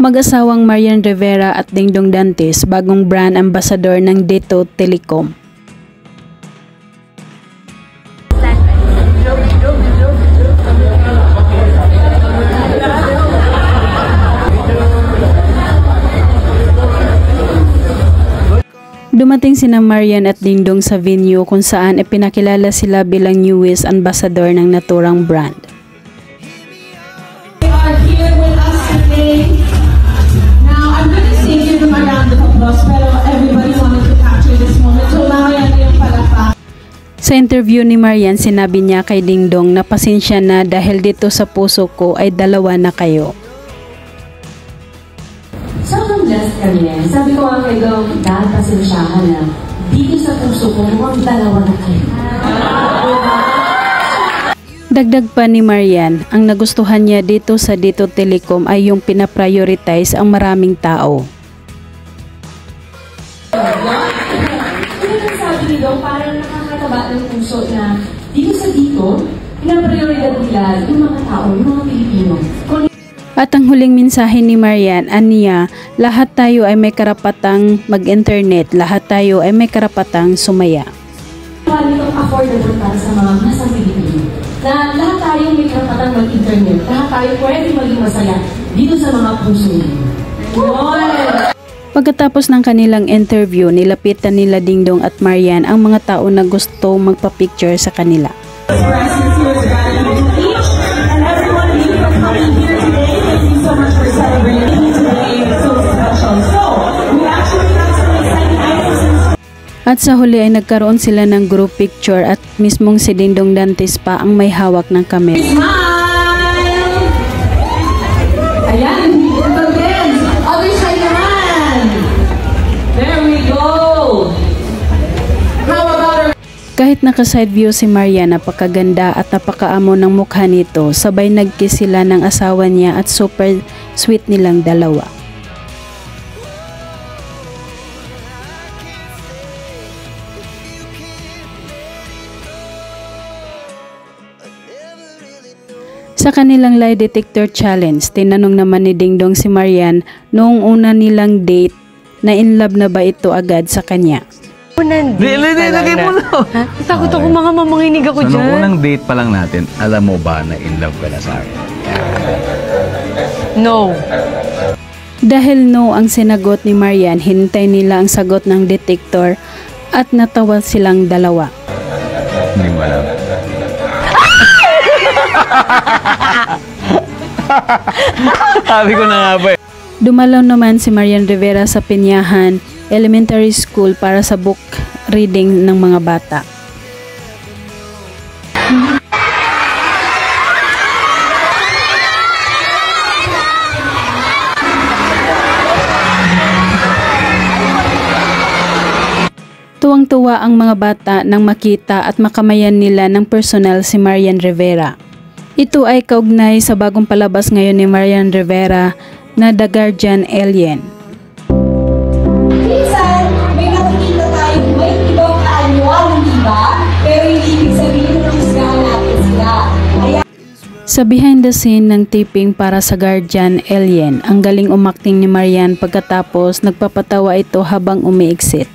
mag-asawang Marian Rivera at Dingdong Dantes, bagong brand ambassador ng Dito Telecom. Dumating sina Marian at Dingdong sa venue kung saan ipinakilala sila bilang newest ambassador ng naturang brand. They are here with us today. Now, I'm going to say give them a round of applause, pero everybody wanted to capture this moment. So, Marian, yung palakpak. Sa interview ni Marian, sinabi niya kay Dingdong na pasensya na dahil dito sa puso ko ay dalawa na kayo. Sobrang blessed kami. Sabi ko nga kay Dong, dahil pasensyahan na, dito sa puso ko, mukhang dalawa na kayo. Dagdag pa ni Marian, ang nagustuhan niya dito sa Dito Telecom ay yung pinaprioritize ang maraming tao. Ano yung sabi ni Dong, parang nakakataba ng puso na dito sa dito, pinaprioridad nila yung mga tao, yung mga Pilipino. At ang huling mensahe ni Marian, aniya, lahat tayo ay may karapatang mag-internet, lahat tayo ay may karapatang sumaya. Itong affordable para sa mga nasa Pilipino. Na lahat tayo may karapatang mag-internet, lahat tayo pwede maging masaya dito sa mga puso niyo. Pagkatapos ng kanilang interview, nilapitan nila Dingdong at Marian ang mga tao na gusto magpa-picture sa kanila. At sa huli ay nagkaroon sila ng group picture at mismong si Dingdong Dantes pa ang may hawak ng kamera. Smile! Ayan, dance! Other side naman! There we go! How about our... Kahit naka-side view si Marian, napakaganda at napakaamo ng mukha nito, sabay nag-kiss sila ng asawa niya at super sweet nilang dalawa. Sa kanilang lie detector challenge, tinanong naman ni Dingdong si Marian noong una nilang date na in love na ba ito agad sa kanya. Unang date Lagay mo na. Takot ako mga mamanginig ako So, dyan. nung unang date pa lang natin, alam mo ba na in love ka na sa akin? No. Dahil no ang sinagot ni Marian, hintay nila ang sagot ng detector at natawa silang dalawa. Hindi mo alam. Sabi ko na nga ba eh. Dumalaw naman si Marian Rivera sa Pinyahan Elementary School para sa book reading ng mga bata. Tuwang-tuwa ang mga bata nang makita at makamayan nila ng personal si Marian Rivera. Ito ay kaugnay sa bagong palabas ngayon ni Marian Rivera na The Guardian Alien. Minsan, may nakikita tayong may ibang kaanyuan, di ba? Pero hindi ibig sabihin na husgahan natin sila. Sa behind the scene ng taping para sa Guardian Alien, ang galing umakting ni Marian pagkatapos nagpapatawa ito habang umiiksit.